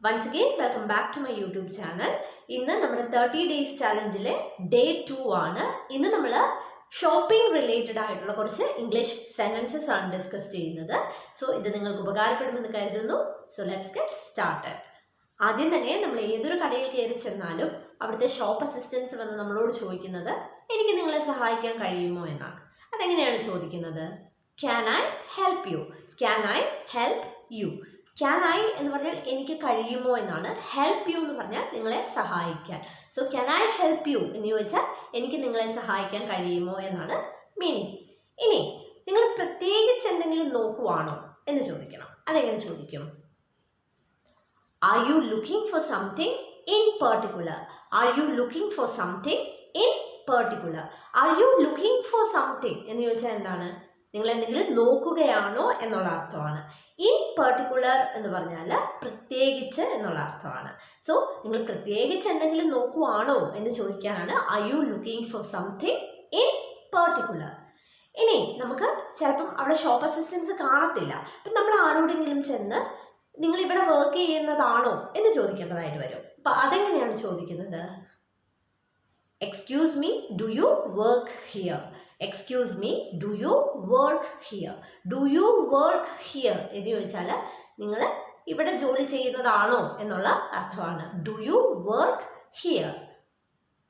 Once again, welcome back to my YouTube channel. ഇന്ന് നമ്മുടെ 30 days ചാലഞ്ചിലെ day 2 ആണ്. ഇന്ന് നമ്മൾ ഷോപ്പിംഗ് റിലേറ്റഡ് ആയിട്ടുള്ള കുറച്ച് ഇംഗ്ലീഷ് സെന്റൻസസ് ആണ് ഡിസ്കസ് ചെയ്യുന്നത്. സോ ഇത് നിങ്ങൾക്ക് ഉപകാരപ്പെടുമെന്ന് കരുതുന്നു. So let's get started. ആദ്യം തന്നെ നമ്മൾ ഏതൊരു കടയിൽ കയറി ചെന്നാലും അവിടുത്തെ ഷോപ്പ് അസിസ്റ്റൻസ് വന്ന് നമ്മളോട് ചോദിക്കുന്നത് എനിക്ക് നിങ്ങളെ സഹായിക്കാൻ കഴിയുമോ എന്നാണ്. അതെങ്ങനെയാണ് ചോദിക്കുന്നത്? Can I help U? Can I help U? Can I എന്ന് പറഞ്ഞാൽ എനിക്ക് കഴിയുമോ എന്നാണ്. ഹെൽപ്പ് യു എന്ന് പറഞ്ഞാൽ നിങ്ങളെ സഹായിക്കാൻ. So can I help you എന്ന് ചോദിച്ചാൽ എനിക്ക് നിങ്ങളെ സഹായിക്കാൻ കഴിയുമോ എന്നാണ് മീനിങ്. ഇനി നിങ്ങൾ പ്രത്യേകിച്ച് എന്തെങ്കിലും നോക്കുവാണോ എന്ന് ചോദിക്കണം. അതെങ്ങനെ ചോദിക്കും? R you looking for something in particular? R you looking for something in particular? R you looking for something എന്ന് ചോദിച്ചാൽ എന്താണ്? നിങ്ങൾ എന്തെങ്കിലും നോക്കുകയാണോ എന്നുള്ള അർത്ഥമാണ്. ഇൻ പെർട്ടിക്കുലർ എന്ന് പറഞ്ഞാൽ പ്രത്യേകിച്ച് എന്നുള്ള അർത്ഥമാണ്. സോ നിങ്ങൾ പ്രത്യേകിച്ച് എന്തെങ്കിലും നോക്കുവാണോ എന്ന് ചോദിക്കാനാണ് are you looking for something in particular. ഇനി നമുക്ക് ചിലപ്പം അവിടെ ഷോപ്പ് അസിസ്റ്റൻസ് കാണത്തില്ല. അപ്പം നമ്മൾ ആരോടെങ്കിലും ചെന്ന് നിങ്ങൾ ഇവിടെ വർക്ക് ചെയ്യുന്നതാണോ എന്ന് ചോദിക്കേണ്ടതായിട്ട് വരും. അപ്പം അതെങ്ങനെയാണ് ചോദിക്കുന്നത്? Excuse me, do you work here? Excuse me, do you work here? Do you work here എന്ന് ചോദിച്ചാൽ നിങ്ങൾ ഇവിടെ ജോലി ചെയ്യുന്നതാണോ എന്നുള്ള അർത്ഥമാണ്. Do you work here.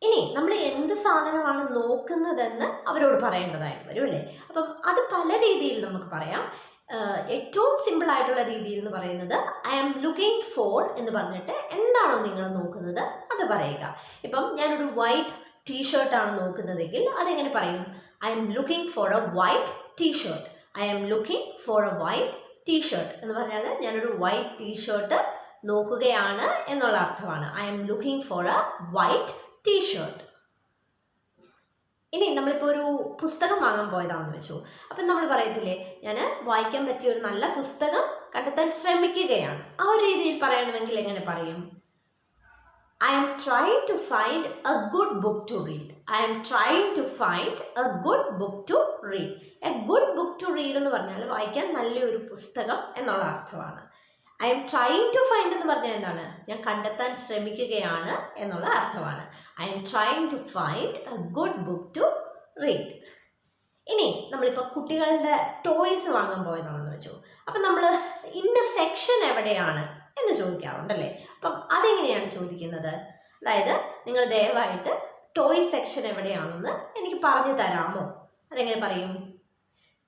ഇനി നമ്മൾ എന്ത് സാധനമാണ് നോക്കുന്നതെന്ന് അവരോട് പറയേണ്ടതായിട്ട് വരും അല്ലേ? അപ്പം അത് പല രീതിയിൽ നമുക്ക് പറയാം. ഏറ്റവും സിമ്പിൾ ആയിട്ടുള്ള രീതിയിൽ എന്ന് പറയുന്നത് ഐ ആം ലുക്കിംഗ് ഫോർ എന്ന് പറഞ്ഞിട്ട് എന്താണോ നിങ്ങൾ നോക്കുന്നത് അത് പറയുക. ഇപ്പം ഞാനൊരു വൈറ്റ് ടീഷർട്ടാണ് നോക്കുന്നതെങ്കിൽ അതെങ്ങനെ പറയും? I am looking for a white t-shirt. I am looking for a white t-shirt എന്ന് പറഞ്ഞാൽ ഞാനൊരു വൈറ്റ് ടീഷർട്ട് നോക്കുകയാണ് എന്നുള്ള അർത്ഥമാണ്. I am looking for a white t-shirt. ഇനി നമ്മളിപ്പോൾ ഒരു പുസ്തകം വാങ്ങാൻ പോയതാണെന്ന് വെച്ചു. അപ്പം നമ്മൾ പറയത്തില്ലേ, ഞാൻ വായിക്കാൻ പറ്റിയ ഒരു നല്ല പുസ്തകം കണ്ടെത്താൻ ശ്രമിക്കുകയാണ്. ആ ഒരു രീതിയിൽ പറയണമെങ്കിൽ എങ്ങനെ പറയും? I am trying to find a good book to read. I am trying to find a good book to read. A good book to read എന്ന് പറഞ്ഞാൽ വായിക്കാൻ നല്ലൊരു പുസ്തകം എന്നുള്ള അർത്ഥമാണ്. I am trying to find എന്ന് പറഞ്ഞാൽ എന്താണ്? ഞാൻ കണ്ടെത്താൻ ശ്രമിക്കുകയാണ് എന്നുള്ള അർത്ഥമാണ്. I am trying to find a good book to read. ഇനി നമ്മളിപ്പോൾ കുട്ടികളുടെ ടോയ്സ് വാങ്ങാൻ പോയതാണെന്ന് വെച്ചു. അപ്പം നമ്മൾ ഇന്ന സെക്ഷൻ എവിടെയാണ് എന്ന് ചോദിക്കാറുണ്ടല്ലേ? അപ്പം അതെങ്ങനെയാണ് ചോദിക്കുന്നത്? അതായത് നിങ്ങൾ ദയവായിട്ട് ടോയ് സെക്ഷൻ എവിടെയാണെന്ന് എനിക്ക് പറഞ്ഞു തരാമോ? അതെങ്ങനെ പറയും?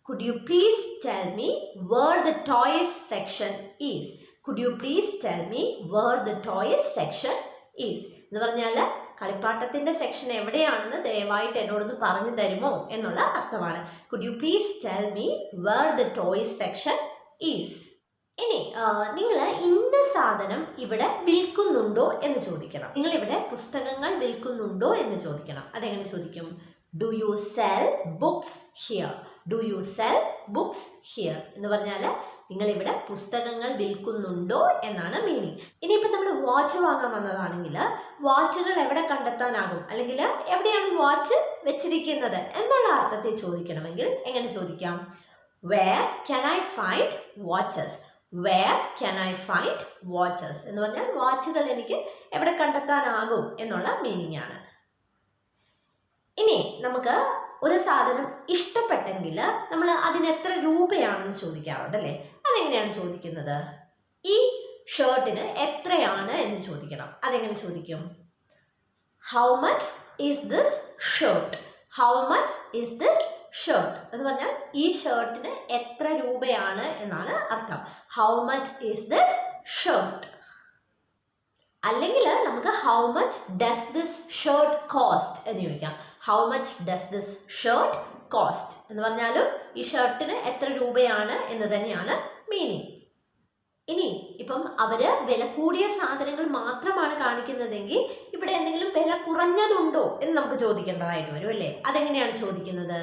Could you please tell me where the toys section is? Could you please tell me where the toys section is? എന്ന് പറഞ്ഞാൽ കളിപ്പാട്ടത്തിന്റെ സെക്ഷൻ എവിടെയാണെന്ന് ദയവായിട്ട് എന്നോടൊന്ന് പറഞ്ഞു തരുമോ എന്നുള്ള അർത്ഥമാണ്. Could you please tell me where the toys section is? ഇനി നിങ്ങൾ ഇന്ന സാധനം ഇവിടെ വിൽക്കുന്നുണ്ടോ എന്ന് ചോദിക്കണം. നിങ്ങൾ ഇവിടെ പുസ്തകങ്ങൾ വിൽക്കുന്നുണ്ടോ എന്ന് ചോദിക്കണം. അതെങ്ങനെ ചോദിക്കും? Do you cell books here? Do you cell books here എന്ന് പറഞ്ഞാൽ നിങ്ങൾ ഇവിടെ പുസ്തകങ്ങൾ വിൽക്കുന്നുണ്ടോ എന്നാണ് മീനിങ്. ഇനിയിപ്പോൾ നമ്മൾ വാച്ച് വാങ്ങാൻ വന്നതാണെങ്കിൽ വാച്ചുകൾ എവിടെ കണ്ടെത്താനാകും, അല്ലെങ്കിൽ എവിടെയാണ് വാച്ച് വെച്ചിരിക്കുന്നത് എന്നുള്ള അർത്ഥത്തിൽ ചോദിക്കണമെങ്കിൽ എങ്ങനെ ചോദിക്കാം? Where can I find watches? Where can I find watches? എന്ന് പറഞ്ഞാൽ വാച്ചുകൾ എനിക്ക് എവിടെ കണ്ടെത്താനാകും എന്നുള്ള മീനിങ് ആണ്. ഇനി നമുക്ക് ഒരു സാധനം ഇഷ്ടപ്പെട്ടെങ്കിൽ നമ്മൾ അതിന് എത്ര രൂപയാണെന്ന് ചോദിക്കാറുണ്ടല്ലേ? അതെങ്ങനെയാണ് ചോദിക്കുന്നത്? ഈ ഷർട്ടിന് എത്രയാണ് എന്ന് ചോദിക്കണം. അതെങ്ങനെ ചോദിക്കും? How much is this shirt? How much is this shirt എന്ന് പറഞ്ഞാൽ ഈ ഷർട്ടിന് എത്ര രൂപയാണ് എന്നാണ് അർത്ഥം. How much is this shirt? അല്ലെങ്കിൽ നമുക്ക് how much does this shirt cost എന്ന് ചോദിക്കാം. How much does this shirt cost എന്ന് പറഞ്ഞാലും ഈ ഷർട്ടിന് എത്ര രൂപയാണ് എന്ന് തന്നെയാണ് മീനിങ്. ഇനി ഇപ്പം അവര് വില കൂടിയ സാധനങ്ങൾ മാത്രമാണ് കാണിക്കുന്നതെങ്കിൽ ഇവിടെ എന്തെങ്കിലും വില കുറഞ്ഞതുണ്ടോ എന്ന് നമുക്ക് ചോദിക്കേണ്ടതായിട്ട് വരും അല്ലേ? അതെങ്ങനെയാണ് ചോദിക്കുന്നത്?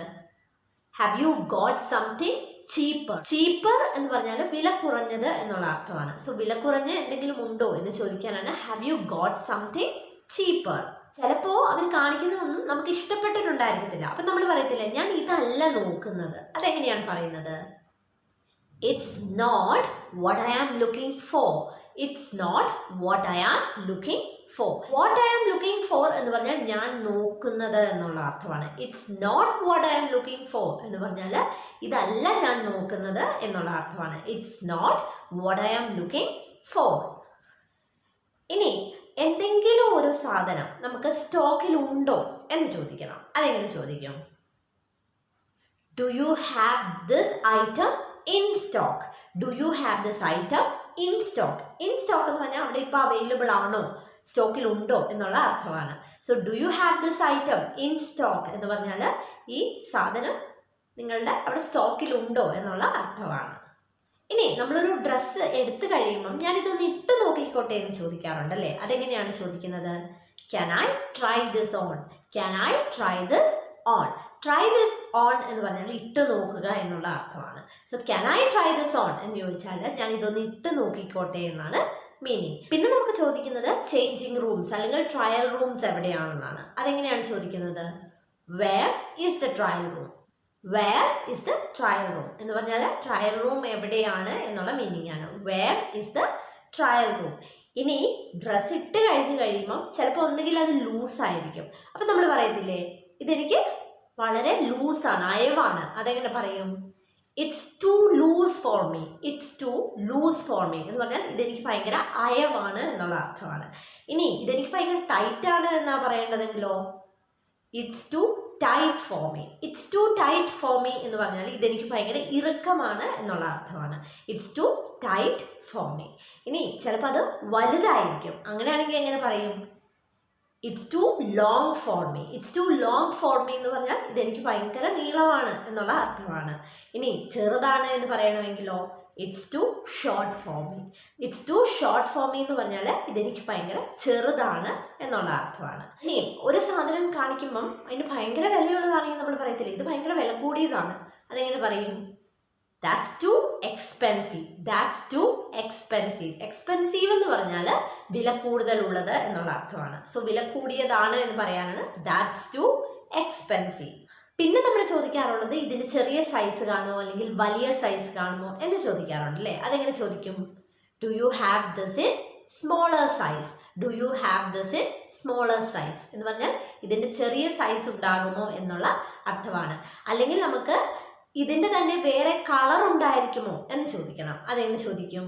Have you got something cheaper? Cheaper എന്ന് പറഞ്ഞാൽ വില കുറഞ്ഞത് എന്നുള്ള അർത്ഥമാണ്. സോ വില കുറഞ്ഞ എന്തെങ്കിലും ഉണ്ടോ എന്ന് ചോദിക്കാനാണ് have you got something cheaper. ചിലപ്പോൾ അവർ കാണിക്കുന്നതൊന്നും നമുക്ക് ഇഷ്ടപ്പെട്ടിട്ടുണ്ടായിരിക്കത്തില്ല. അപ്പം നമ്മൾ പറയത്തില്ല ഞാൻ ഇതല്ല നോക്കുന്നത്. അതെങ്ങനെയാണ് പറയുന്നത്? It's not what I am looking for. It's not what I am looking for. What I am looking for എന്ന് പറഞ്ഞാൽ ഞാൻ നോക്കുന്നത് എന്നുള്ള അർത്ഥമാണ്. It's not what I am looking for എന്ന് പറഞ്ഞാൽ ഇതല്ല ഞാൻ നോക്കുന്നത് എന്നുള്ള അർത്ഥമാണ്. It's not what I am looking for. ഇനി എന്തെങ്കിലും ഒരു സാധനം നമുക്ക് സ്റ്റോക്കിൽ ഉണ്ടോ എന്ന് ചോദിക്കണം. അതെങ്ങനെ ചോദിക്കും? Do you have this item in stock? Do you have this item in stock? In stock എന്ന് പറഞ്ഞാൽ അവിടെ ഇപ്പോൾ അവൈലബിൾ ആണോ, സ്റ്റോക്കിൽ ഉണ്ടോ എന്നുള്ള അർത്ഥമാണ്. So do you have this item in stock എന്ന് പറഞ്ഞാൽ ഈ സാധനം നിങ്ങളുടെ അവിടെ സ്റ്റോക്കിൽ ഉണ്ടോ എന്നുള്ള അർത്ഥമാണ്. ഇനി നമ്മളൊരു ഡ്രസ്സ് എടുത്തു കഴിയുമ്പം ഞാനിതൊന്ന് ഇട്ട് നോക്കിക്കോട്ടെ എന്ന് ചോദിക്കാറുണ്ടല്ലേ. അതെങ്ങനെയാണ് ചോദിക്കുന്നത്? Can I try this on? Can I try this on? Try this on എന്ന് പറഞ്ഞാൽ ഇട്ട് നോക്കുക എന്നുള്ള അർത്ഥമാണ്. So can I try this on എന്ന് ചോദിച്ചാൽ ഞാൻ ഇതൊന്ന് ഇട്ട് നോക്കിക്കോട്ടെ എന്നാണ് മീനിങ്. പിന്നെ നമുക്ക് ചോദിക്കുന്നത് ചേഞ്ചിങ് റൂംസ് അല്ലെങ്കിൽ ട്രയൽ റൂംസ് എവിടെയാണെന്നാണ്. അതെങ്ങനെയാണ് ചോദിക്കുന്നത്? Where is the trial room? Where is the trial room എന്ന് പറഞ്ഞാൽ ട്രയൽ റൂം എവിടെയാണ് എന്നുള്ള മീനിങ് ആണ്. Where is the trial room? ഇനി ഡ്രസ്സ് ഇട്ട് കഴിയുമ്പം ചിലപ്പോൾ ഒന്നുകിൽ അത് ലൂസായിരിക്കും. അപ്പം നമ്മൾ പറയത്തില്ലേ ഇതെനിക്ക് വളരെ ലൂസാണ്, അയവാണ്. അതെങ്ങനെ പറയും? It's too loose for me. It's too loose for me എന്ന് പറഞ്ഞാൽ ഇതെനിക്ക് ഭയങ്കര അയവാണ് എന്നുള്ള അർത്ഥമാണ്. ഇനി ഇതെനിക്ക് ഭയങ്കര ടൈറ്റാണ് എന്നാ പറയേണ്ടതെങ്കിലോ it's too tight for me. It's too tight for me എന്ന് പറഞ്ഞാൽ ഇതെനിക്ക് ഭയങ്കര ഇറുക്കമാണ് എന്നുള്ള അർത്ഥമാണ്. It's too tight for me. ഇനി ചിലപ്പോൾ അത് വലുതായിരിക്കും. അങ്ങനെയാണെങ്കിൽ എങ്ങനെ പറയും? It's too long for me. It's too long for me എന്ന് പറഞ്ഞാൽ ഇതെനിക്ക് ഭയങ്കര നീളമാണ് എന്നുള്ള അർത്ഥമാണ്. ഇനി ചെറുതാണ് എന്ന് പറയണമെങ്കിലോ it's too short for me. It's too short for me എന്ന് പറഞ്ഞാൽ ഇതെനിക്ക് ഭയങ്കര ചെറുതാണ് എന്നുള്ള അർത്ഥമാണ്. ഇനി ഒരു സാധനം കാണിക്കുമ്പം അതിന് ഭയങ്കര വിലയുള്ളതാണെങ്കിൽ നമ്മൾ പറയത്തില്ലേ ഇത് ഭയങ്കര വില കൂടിയതാണ്. അതെങ്ങനെ പറയും? That's too expensive. That's too expensive. Expensive എന്ന് പറഞ്ഞാൽ വില കൂടുതലുള്ളത് എന്നുള്ള അർത്ഥമാണ്. സോ വില കൂടിയതാണ് എന്ന് പറയാനാണ് that's too expensive. പിന്നെ നമ്മൾ ചോദിക്കാറുള്ളത് ഇതിൻ്റെ ചെറിയ സൈസ് കാണുമോ അല്ലെങ്കിൽ വലിയ സൈസ് കാണുമോ എന്ന് ചോദിക്കാറുണ്ട് അല്ലേ. അതെങ്ങനെ ചോദിക്കും? Do you have this in smaller size? Do you have this in smaller size എന്ന് പറഞ്ഞാൽ ഇതിൻ്റെ ചെറിയ സൈസ് ഉണ്ടാകുമോ എന്നുള്ള അർത്ഥമാണ്. അല്ലെങ്കിൽ നമുക്ക് ഇതിൻ്റെ തന്നെ വേറെ കളർ ഉണ്ടായിരിക്കുമോ എന്ന് ചോദിക്കണം. അതെങ്ങനെ ചോദിക്കും?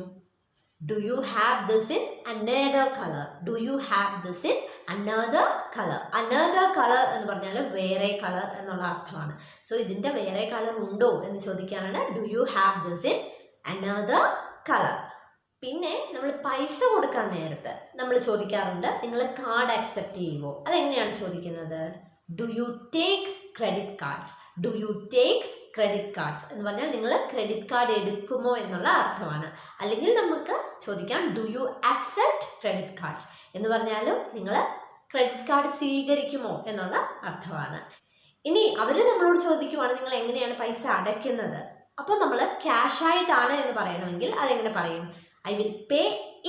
Do you have this in another color? Do you have this in another color? Another color എന്ന് പറഞ്ഞാൽ വേറെ കളർ എന്നുള്ള അർത്ഥമാണ്. സോ ഇതിൻ്റെ വേറെ കളർ ഉണ്ടോ എന്ന് ചോദിക്കാനാണ് Do you have this in another color? പിന്നെ നമ്മൾ പൈസ കൊടുക്കാൻ നേരത്ത് നമ്മൾ ചോദിക്കാറുണ്ട് നിങ്ങൾ കാർഡ് അക്സെപ്റ്റ് ചെയ്യുമോ? അതെങ്ങനെയാണ് ചോദിക്കുന്നത്? Do you take credit cards? Do you take credit cards എന്ന് പറഞ്ഞാൽ നിങ്ങൾ ക്രെഡിറ്റ് കാർഡ് എടുക്കുമോ എന്നുള്ള അർത്ഥമാണ്. അല്ലെങ്കിൽ നമുക്ക് ചോദിക്കാം Do you accept credit cards എന്ന് പറഞ്ഞാലും നിങ്ങൾ ക്രെഡിറ്റ് കാർഡ് സ്വീകരിക്കുമോ എന്നുള്ള അർത്ഥമാണ്. ഇനി അവർ നമ്മളോട് ചോദിക്കുവാണ് നിങ്ങൾ എങ്ങനെയാണ് പൈസ അടയ്ക്കുന്നത്? അപ്പോൾ നമ്മൾ ക്യാഷ് ആയിട്ടാണ് എന്ന് പറയണമെങ്കിൽ അതെങ്ങനെ പറയും? I will pay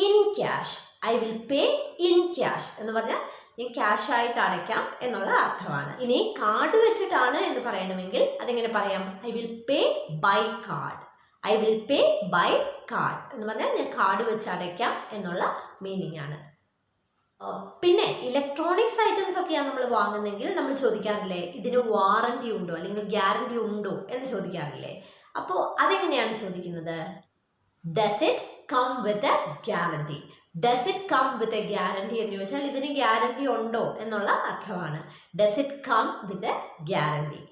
in cash. I will pay in cash എന്ന് പറഞ്ഞാൽ ഞാൻ ക്യാഷ് ആയിട്ട് അടയ്ക്കാം എന്നുള്ള അർത്ഥമാണ്. ഇനി കാർഡ് വെച്ചിട്ടാണ് എന്ന് പറയണമെങ്കിൽ അതെങ്ങനെ പറയാം? I will pay by card. I will pay by card എന്ന് പറഞ്ഞാൽ ഞാൻ കാർഡ് വെച്ച് അടയ്ക്കാം എന്നുള്ള മീനിങ് ആണ്. പിന്നെ ഇലക്ട്രോണിക്സ് ഐറ്റംസ് ഒക്കെയാണ് നമ്മൾ വാങ്ങുന്നതെങ്കിൽ നമ്മൾ ചോദിക്കാറില്ലേ ഇതിന് വാറണ്ടി ഉണ്ടോ അല്ലെങ്കിൽ ഗ്യാരണ്ടി ഉണ്ടോ എന്ന് ചോദിക്കാറില്ലേ. അപ്പോൾ അതെങ്ങനെയാണ് ചോദിക്കുന്നത്? Does it come with a guarantee? Does it come with a guarantee എന്ന് ചോദിച്ചാൽ ഇതിന് ഗ്യാരണ്ടി ഉണ്ടോ എന്നുള്ള അർത്ഥമാണ്. Does it come with a guarantee?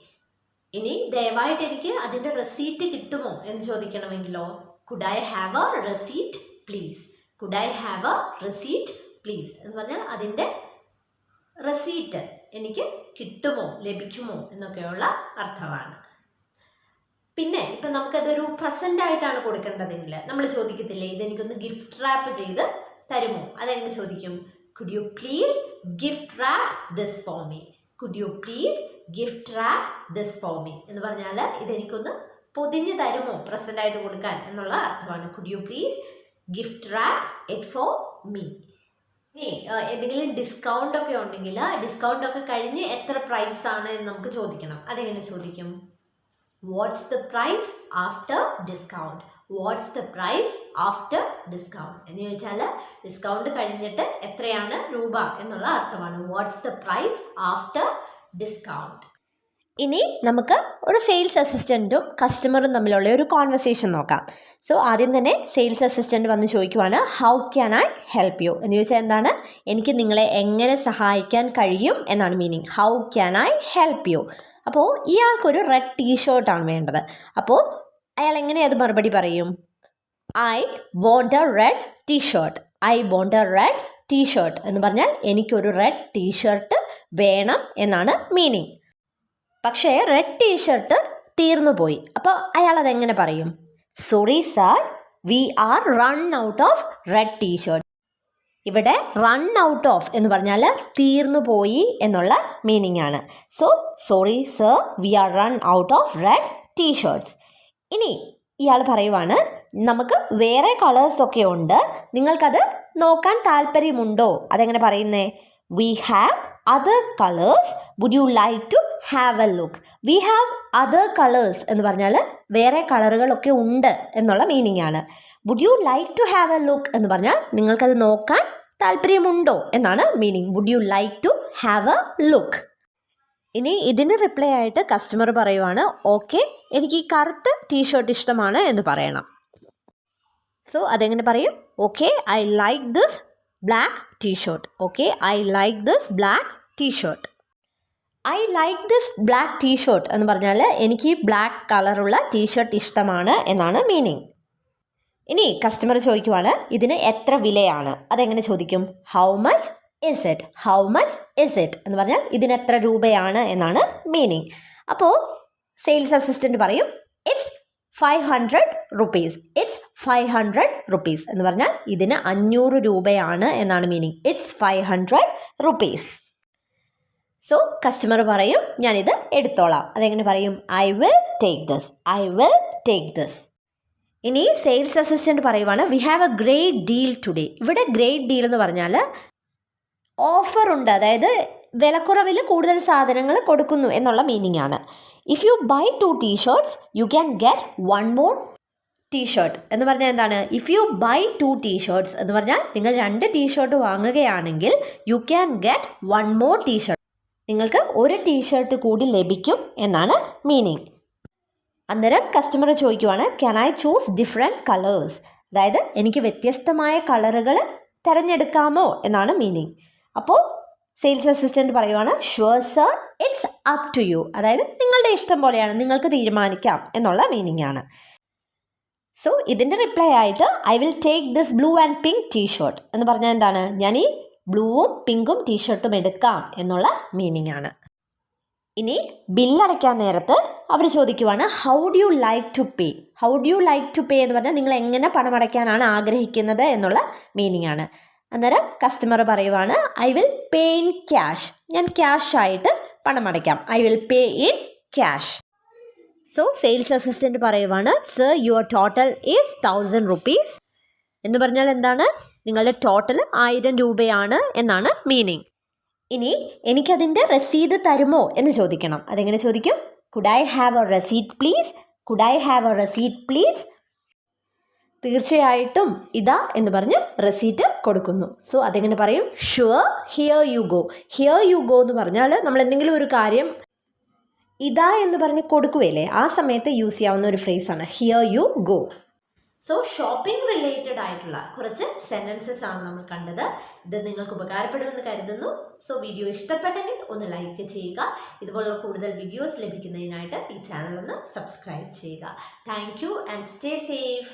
ഇനി ദയവായിട്ട് എനിക്ക് അതിൻ്റെ റെസീറ്റ് കിട്ടുമോ എന്ന് ചോദിക്കണമെങ്കിലോ Could I have a receipt please? Could I have a receipt please എന്ന് പറഞ്ഞാൽ അതിൻ്റെ റെസീറ്റ് എനിക്ക് കിട്ടുമോ ലഭിക്കുമോ എന്നൊക്കെയുള്ള അർത്ഥമാണ്. പിന്നെ ഇപ്പം നമുക്കതൊരു പ്രസൻ്റ് ആയിട്ടാണ് കൊടുക്കേണ്ടതെങ്കിൽ നമ്മൾ ചോദിക്കത്തില്ലേ ഇതെനിക്കൊന്ന് ഗിഫ്റ്റ് റാപ്പ് ചെയ്ത് തരുമോ? അതെങ്ങനെ ചോദിക്കും? Could you please gift wrap this for me? Could you please gift wrap this for me എന്ന് പറഞ്ഞാൽ ഇതെനിക്കൊന്ന് പൊതിഞ്ഞ് തരുമോ പ്രസൻ്റ് ആയിട്ട് കൊടുക്കാൻ എന്നുള്ള അർത്ഥമാണ്. Could you please gift wrap it for me? ഇനി എന്തെങ്കിലും ഡിസ്കൗണ്ട് ഒക്കെ ഉണ്ടെങ്കിൽ ഡിസ്കൗണ്ട് ഒക്കെ കഴിഞ്ഞ് എത്ര പ്രൈസ് ആണ് എന്ന് നമുക്ക് ചോദിക്കണം. അതെങ്ങനെ ചോദിക്കും? What's the price after discount? What's the price after discount എന്ന് ചോദിച്ചാൽ ഡിസ്കൗണ്ട് കഴിഞ്ഞിട്ട് എത്രയാണ് രൂപ എന്നുള്ള അർത്ഥമാണ്. What's the price after discount. ഇനി നമുക്ക് ഒരു സെയിൽസ് അസിസ്റ്റൻറ്റും കസ്റ്റമറും തമ്മിലുള്ള ഒരു കോൺവെർസേഷൻ നോക്കാം. സോ ആദ്യം തന്നെ സെയിൽസ് അസിസ്റ്റൻറ്റ് വന്ന് ചോദിക്കുവാണ്, how can I help you എന്ന് ചോദിച്ചാൽ എന്താണ്, എനിക്ക് നിങ്ങളെ എങ്ങനെ സഹായിക്കാൻ കഴിയും എന്നാണ് meaning. How can I help you. അപ്പോൾ ഇയാൾക്കൊരു റെഡ് ടീഷർട്ടാണ് വേണ്ടത്. അപ്പോൾ അയാൾ എങ്ങനെ അത് മറുപടി പറയും? I want a red t-shirt. I want a red t-shirt എന്ന് പറഞ്ഞാൽ എനിക്കൊരു റെഡ് ടീഷർട്ട് വേണം എന്നാണ് മീനിങ്. പക്ഷേ റെഡ് ടീഷർട്ട് തീർന്നു പോയി. അപ്പോൾ അയാൾ അതെങ്ങനെ പറയും? Sorry sir, we are run out of red t-shirt. ഇവിടെ റൺ ഔട്ട് ഓഫ് എന്ന് പറഞ്ഞാൽ തീർന്നു പോയി എന്നുള്ള മീനിങ് ആണ്. So sorry sir, we are run out of red t-shirts. ഇനി ഇയാൾ പറയുവാണ്, നമുക്ക് വേറെ കളേഴ്സൊക്കെ ഉണ്ട്, നിങ്ങൾക്കത് നോക്കാൻ താല്പര്യമുണ്ടോ? അതെങ്ങനെ പറയുന്നേ? We have other colors, would you like to have a look? We have other colors എന്ന് പറഞ്ഞാൽ വേറെ കളറുകളൊക്കെ ഉണ്ട് എന്നുള്ള മീനിങ് ആണ്. Would you like to have a look എന്ന് പറഞ്ഞാൽ നിങ്ങൾക്കത് നോക്കാൻ താല്പര്യമുണ്ടോ എന്നാണ് meaning. Would you like to have a look. ഇനി ഇതിന് റിപ്ലൈ ആയിട്ട് കസ്റ്റമർ പറയുവാണ്, ഓക്കെ, എനിക്ക് ഈ കറുത്ത ടീഷർട്ട് ഇഷ്ടമാണ് എന്ന് പറയണം. സോ അതെങ്ങനെ പറയും? Okay, I like this black t-shirt. Okay, I like this black t-shirt. I like this black t-shirt എന്ന് പറഞ്ഞാൽ എനിക്ക് ബ്ലാക്ക് കളറുള്ള ടീഷർട്ട് ഇഷ്ടമാണ് എന്നാണ് മീനിങ്. ഇനി കസ്റ്റമർ ചോദിക്കുവാണ്, ഇതിന് എത്ര വിലയാണ്? അതെങ്ങനെ ചോദിക്കും? How much is it. How much is it എന്ന് പറഞ്ഞാൽ ഇതിന് എത്ര രൂപയാണ് എന്നാണ് മീനിങ്. അപ്പോൾ സെയിൽസ് അസിസ്റ്റൻറ്റ് പറയും, ഇറ്റ്സ് 500 rupees. ഇറ്റ്സ് 500 rupees എന്ന് പറഞ്ഞാൽ ഇതിന് 500 രൂപയാണ് എന്നാണ് meaning. It's 500 rupees. So customer പറയും, ഞാനിത് എടുത്തോളാം. അതെങ്ങനെ പറയും? I will take this. I will take this. ഇനി സെയിൽസ് അസിസ്റ്റൻറ്റ് പറയുവാണ്, we have A great deal today. ഇവിടെ ഗ്രേറ്റ് ഡീൽ എന്ന് പറഞ്ഞാൽ ഓഫർ ഉണ്ട്, അതായത് വിലക്കുറവിൽ കൂടുതൽ സാധനങ്ങൾ കൊടുക്കുന്നു എന്നുള്ള മീനിങ് ആണ്. If you buy 2 t-shirts you can get 1 more t-shirt എന്ന് പറഞ്ഞാൽ എന്താണ്? ഇഫ് യു ബൈ 2 t-shirts എന്ന് പറഞ്ഞാൽ നിങ്ങൾ 2 ടീഷർട്ട് വാങ്ങുകയാണെങ്കിൽ U can get 1 more t-shirt. നിങ്ങൾക്ക് ഒരു ടീഷർട്ട് കൂടി ലഭിക്കും എന്നാണ് മീനിങ്. അന്നേരം കസ്റ്റമർ ചോദിക്കുവാണ്, can I choose different colours. അതായത് എനിക്ക് വ്യത്യസ്തമായ കളറുകൾ തിരഞ്ഞെടുക്കാമോ എന്നാണ് മീനിങ്. അപ്പോൾ സെയിൽസ് അസിസ്റ്റൻറ്റ് പറയുവാണ്, sure sir, it's up to you. അതായത് നിങ്ങളുടെ ഇഷ്ടം പോലെയാണ്, നിങ്ങൾക്ക് തീരുമാനിക്കാം എന്നുള്ള മീനിങ് ആണ്. സോ ഇതിൻ്റെ റിപ്ലൈ ആയിട്ട് I will take this blue and pink t-shirt എന്ന് പറഞ്ഞാൽ എന്താണ്? ഞാൻ ഈ ബ്ലൂവും പിങ്കും ടീഷർട്ടും എടുക്കാം എന്നുള്ള മീനിങ് ആണ്. ഇനി ബില്ലടയ്ക്കാൻ നേരത്ത് അവർ ചോദിക്കുവാണ്, how do you like to pay. How do you like to pay എന്ന് പറഞ്ഞാൽ നിങ്ങൾ എങ്ങനെ പണമടയ്ക്കാനാണ് ആഗ്രഹിക്കുന്നത് എന്നുള്ള മീനിങ് ആണ്. അന്നേരം കസ്റ്റമർ പറയുവാണ്, I will pay in cash. ഞാൻ ക്യാഷ് ആയിട്ട് പണം അടയ്ക്കാം. I will pay in cash. So sales assistant പറയുവാണ്, sir, your total is 1000 rupees എന്ന് പറഞ്ഞാൽ എന്താണ്? നിങ്ങളുടെ ടോട്ടൽ 1000 രൂപയാണ് എന്നാണ് മീനിങ്. ഇനി എനിക്കതിൻ്റെ റസീത് തരുമോ എന്ന് ചോദിക്കണം. അതെങ്ങനെ ചോദിക്കും? Could I have A receipt please. Could I have A receipt please. തീർച്ചയായിട്ടും ഇതാ എന്ന് പറഞ്ഞ് റെസീറ്റ് കൊടുക്കുന്നു. സോ അതെങ്ങനെ പറയും? Sure, here you go. Here you go എന്ന് പറഞ്ഞാൽ നമ്മൾ എന്തെങ്കിലും ഒരു കാര്യം ഇതാ എന്ന് പറഞ്ഞ് കൊടുക്കുകയില്ലേ, ആ സമയത്ത് യൂസ് ചെയ്യാവുന്ന ഒരു ഫ്രേസാണ് here you go. So shopping related ആയിട്ടുള്ള കുറച്ച് സെൻറ്റൻസസ് ആണ് നമ്മൾ കണ്ടത്. ഇത് നിങ്ങൾക്ക് ഉപകാരപ്പെടുമെന്ന് കരുതുന്നു. സോ വീഡിയോ ഇഷ്ടപ്പെട്ടെങ്കിൽ ഒന്ന് ലൈക്ക് ചെയ്യുക. ഇതുപോലുള്ള കൂടുതൽ വീഡിയോസ് ലഭിക്കുന്നതിനായിട്ട് ഈ ചാനൽ ഒന്ന് സബ്സ്ക്രൈബ് ചെയ്യുക. Thank you and stay safe.